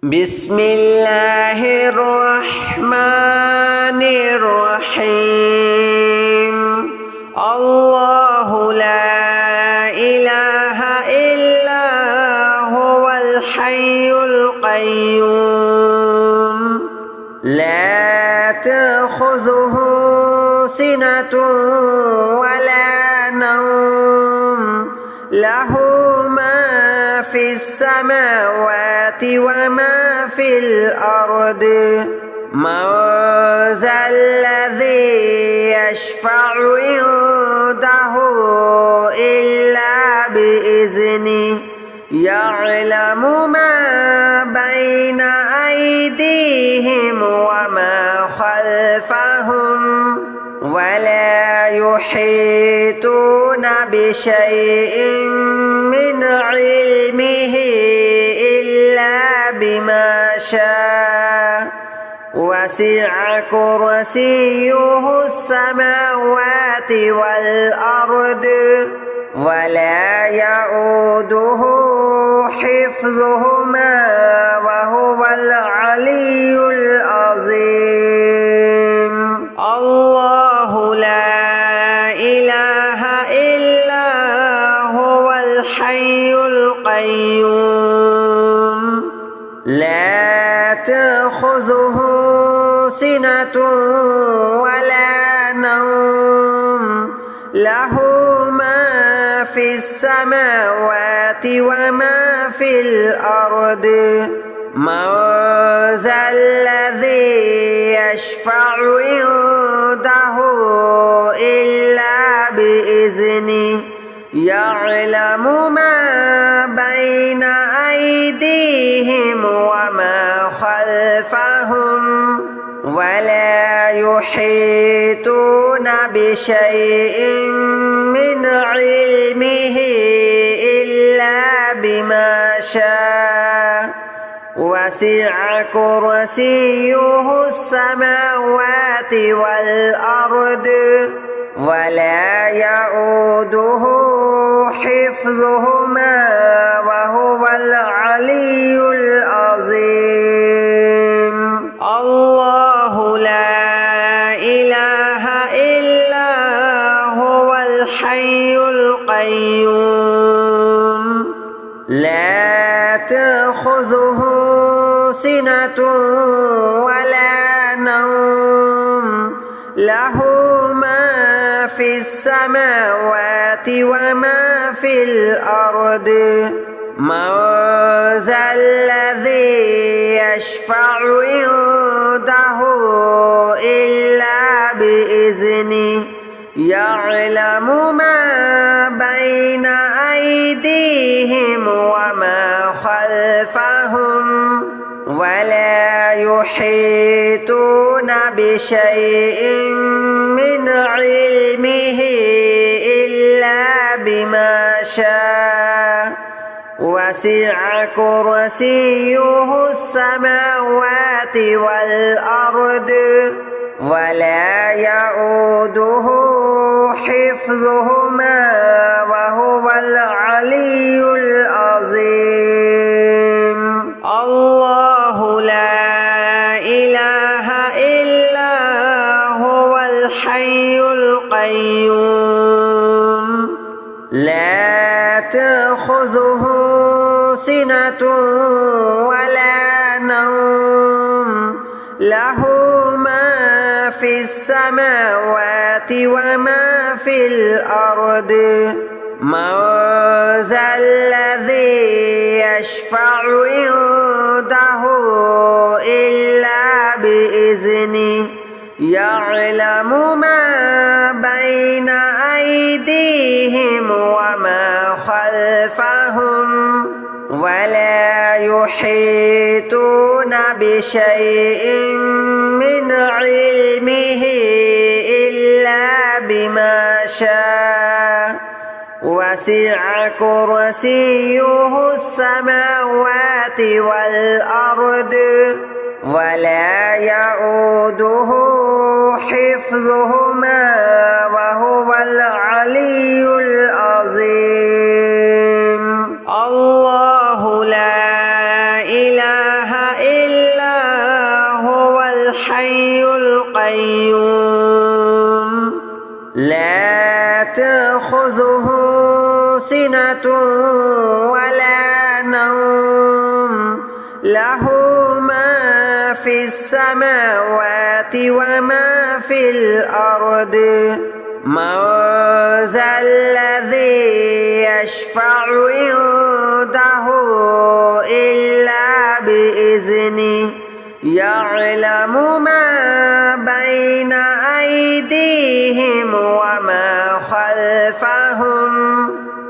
بسم الله الرحمن الرحيم الله لا إله إلا هو الحي القيوم لا تأخذه سنة ولا نوم له ما في السماوات وما في الأرض من ذا الذي يشفع عنده إلا بإذنه يعلم ما بين أيديهم وما خلفهم ولا يحيطون بشيء من علمه إلا بما شاء وسع كرسيه السماوات والأرض ولا يؤوده حفظهما وهو العلي العظيم الله لا إله إلا هو الحي القيوم لا تأخذه سنة ولا نوم له ما في السماوات وما في الأرض من ذا الذي يشفع عنده إلا بإذنه يعلم ما بين أيديهم وما خلفهم ولا يحيطون بشيء من علمه إلا بما شاء وسع كرسيه السماوات والأرض ولا يؤوده حفظهما وهو العلي العظيم الله لا إله إلا هو الحي القيوم لا تأخذه سنة ولا نوم له ما في السماوات وما في الأرض من ذا الذي يشفع عنده إلا بإذنه يعلم ما بين أيديهم وما خلفهم ولا يحيطون بشيء من علمه إلا بما شاء وسع كرسيه السماوات والأرض ولا يؤوده حفظهما وهو العلي العظيم الله لا إله إلا هو الحي القيوم لا تأخذه سنة ولا نوم له ما في السماوات وما في الأرض من ذا الذي يشفع عنده إلا بإذنه يعلم ما بين أيديهم وما خلفهم ولا يحيطون بشيء من علمه إلا بما شاء وسع كرسيه السماوات والأرض ولا يؤوده حفظهما وهو العلي العظيم الله لا إله سنة ولا نوم له ما في السماوات وما في الأرض من ذا الذي يشفع عنده إلا بإذنه يعلم ما بين أيديهم وما خلفهم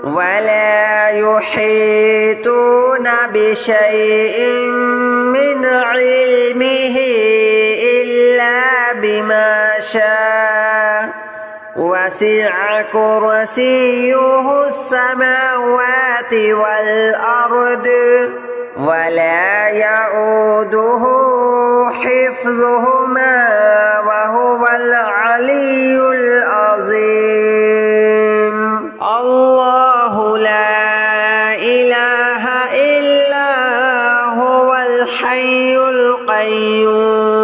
ولا يحيطون بشيء من علمه إلا بما شاء وسع كرسيه السماوات والأرض ولا يؤوده حفظهما وهو العلي العظيم الله لا إله إلا هو الحي القيوم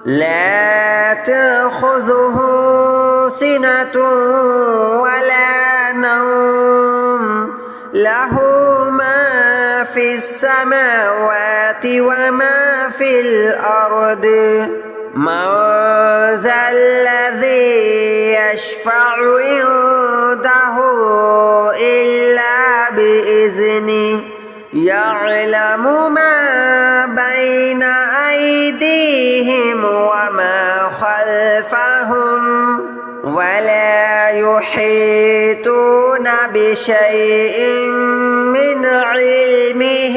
لا تأخذه سنة ولا نوم له ما في السماوات وما في الأرض من ذا الذي يشفع عنده إلا بإذنه يعلم ما بين أيديهم وما خلفهم ولا يحيطون بشيء من علمه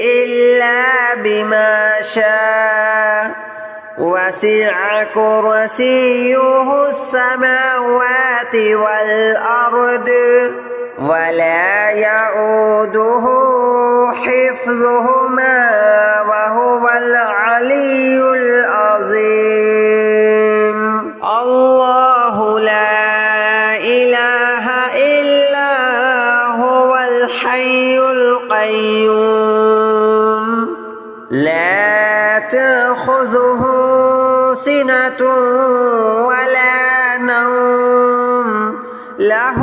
إلا بما شاء وسع كرسيه السماوات والأرض ولا يؤوده حفظهما وهو العلي العظيم الله لا إله إلا هو الحي القيوم لا تأخذه سنة ولا نوم له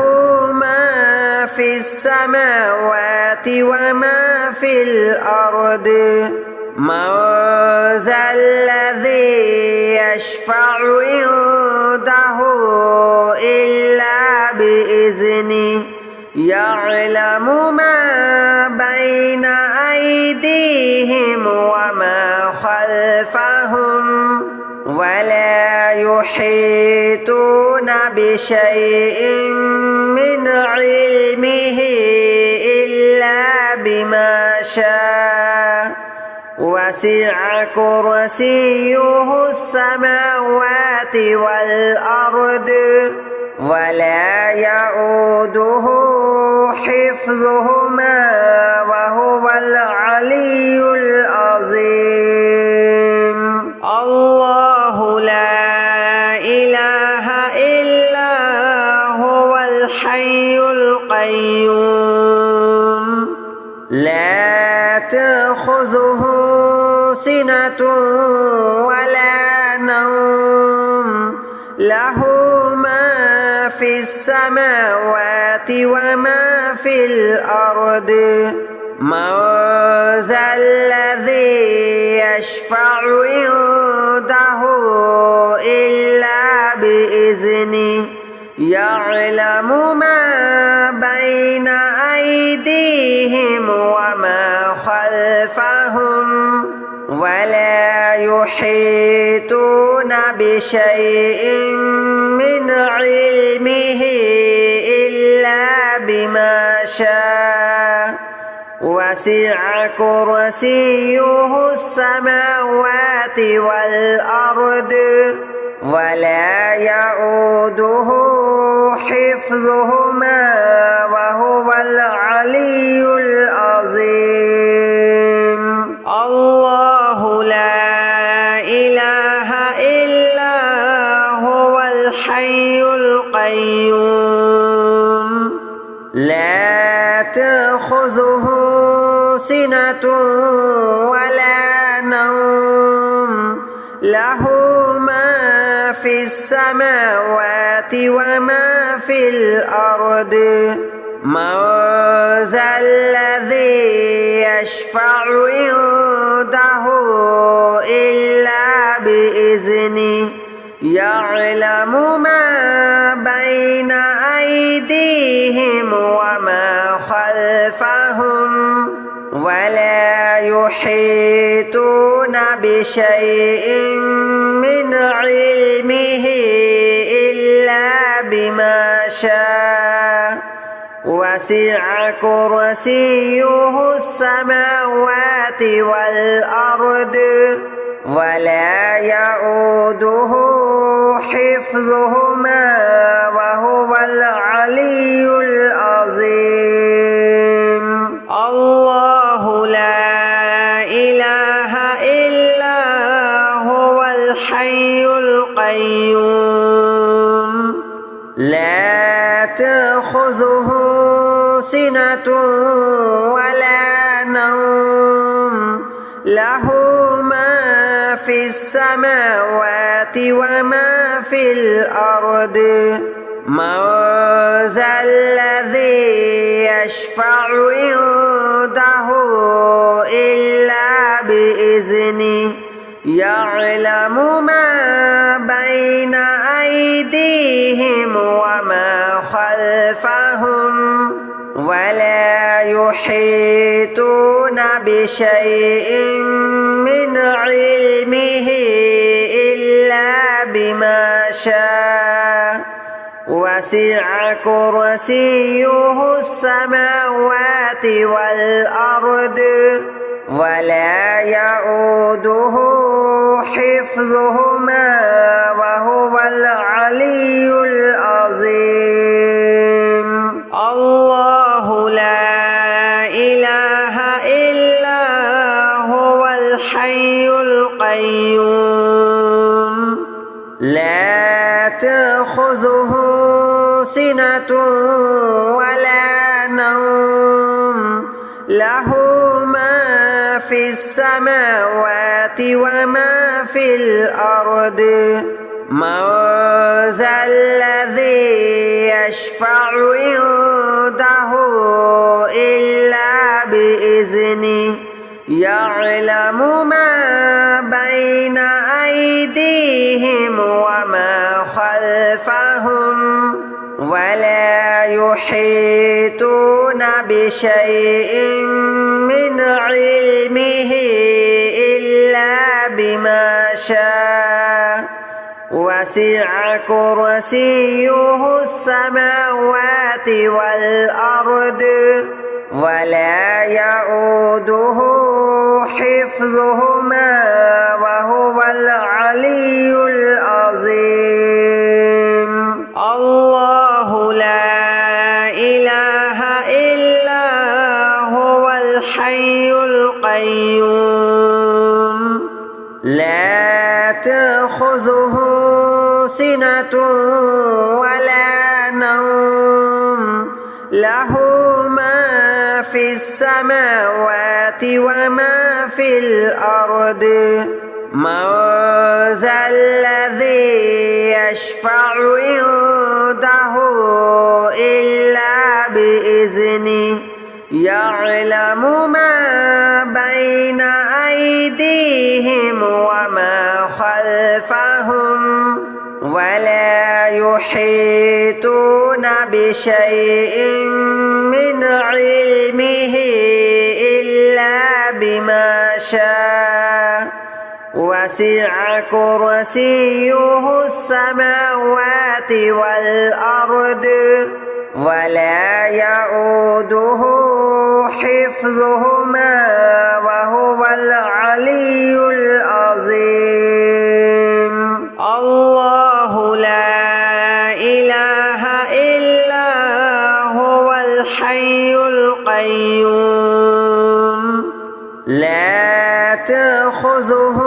ما في السماوات وما في الأرض من ذا الذي يشفع عنده إلا بإذنه يعلم ما بين أيديهم وما خلفهم ولا يحيطون بشيء من علمه إلا بما شاء وسع كرسيه السماوات والأرض ولا يؤوده حفظهما وهو العلي العظيم الله لا إله إلا هو الحي القيوم لا تأخذه سنة ولا نوم له ما في السماوات وما في الأرض من ذا الذي يشفع عنده إلا بإذنه يعلم ما بين أيديهم وما خلفهم ولا يحيطون بشيء من علمه إلا بما شاء وسع كرسيه السماوات والأرض ولا يؤوده حفظهما وهو العلي العظيم الله لا إله إلا هو الحي القيوم لا تأخذه سنة ولا نوم له ما في السماوات وما في الأرض من ذا الذي يشفع عنده إلا بإذنه يعلم ما بين أيديهم وما خلفهم ولا يحيطون بشيء من علمه إلا بما شاء وسع كرسيه السماوات والأرض ولا يؤوده حفظهما وهو العلي العظيم الله لا إله إلا هو الحي القيوم لا تأخذه سنة ولا نوم له ما في السماوات وما في الأرض من ذا الذي يشفع عنده إلا بإذنه يعلم ما بين أيديهم وما خلفهم ولا يحيطون بشيء من علمه إلا بما شاء وسع كرسيه السماوات والأرض ولا يؤوده حفظهما وهو العلي العظيم الله لا إله إلا هو الحي القيوم لا تأخذه سنة ولا نوم له ما في السماوات وما في الأرض من ذا الذي يشفع عنده إلا بإذنه يعلم ما بين أيديهم وما خلفهم ولا يحيطون بشيء من علمه إلا بما شاء وسع كرسيه السماوات والأرض ولا يؤوده حفظهما وهو العلي العظيم الله لا إله إلا هو الحي القيوم لا تأخذه سنة ولا نوم له ما في السماوات وما في الأرض من ذا الذي يشفع عنده إلا بإذنه يعلم ما بين أيديهم وما خلفهم ولا يحيطون بشيء من علمه إلا بما شاء وسع كرسيه السماوات والأرض ولا يؤوده حفظهما وهو العلي العظيم الله لا إله إلا هو الحي القيوم لا تأخذه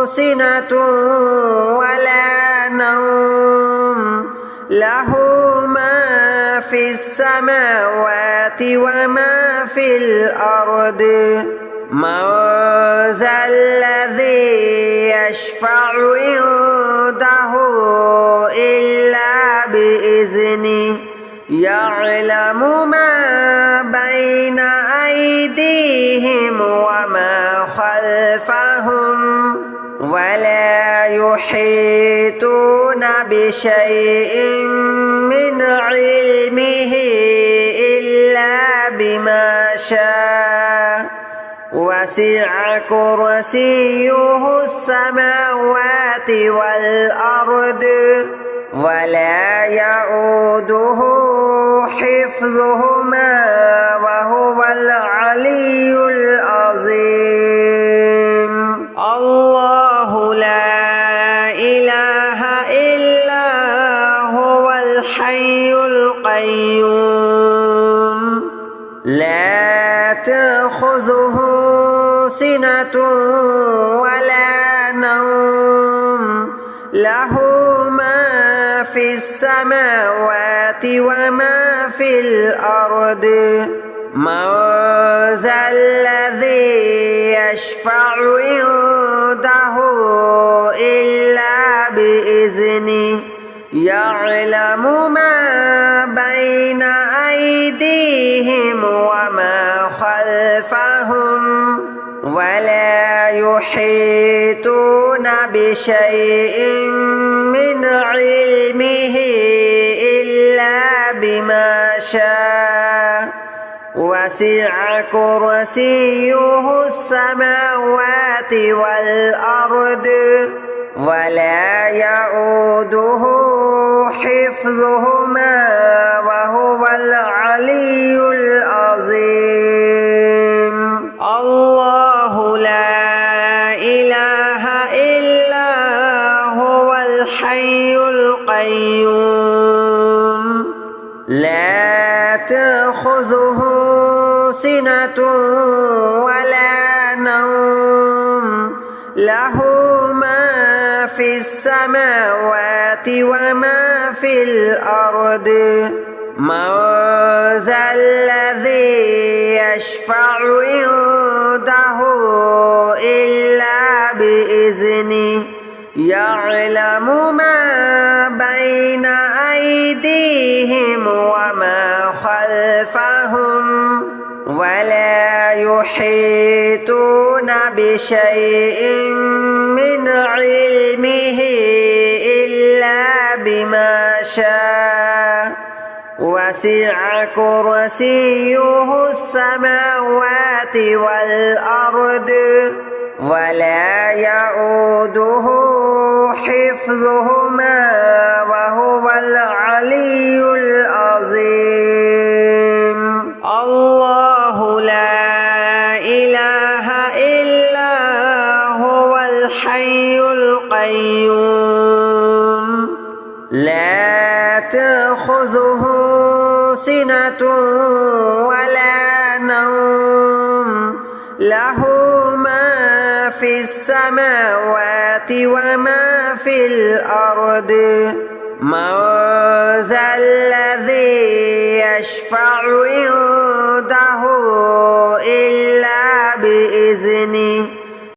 سنة ولا نوم له ما في السماوات وما في الأرض من ذا الذي يشفع عنده إلا بإذنه يعلم ما بين أيديهم وما خلفهم ولا يحيطون بشيء من علمه إلا بما شاء وسع كرسيه السماوات والأرض ولا يؤوده حفظهما وهو العلي العظيم الله لا إله إلا هو الحي القيوم لا تأخذه سنة ولا نوم له ما في السماوات وما في الأرض من ذا الذي يشفع عنده إلا بإذنه يعلم ما بين أيديهم وما خلفهم ولا يحيطون بشيء من علمه إلا بما شاء وسع كرسيه السماوات والأرض ولا يؤوده حفظهما وهو العلي العظيم الله لا إله إلا هو الحي القيوم لا تأخذه سنة ولا نوم له ما في السماوات وما في الأرض من ذا الذي يشفع عنده إلا بإذنه يعلم ما بين أيديهم وما خلفهم ولا يحيطون بشيء من علمه إلا بما شاء وسع كرسيه السماوات والأرض ولا يؤوده حفظهما وهو العلي العظيم الله لا إله إلا هو الحي القيوم لا تأخذه سنة ولا نوم له ما في السماوات وما في الأرض من ذا الذي يشفع عنده إلا بإذنه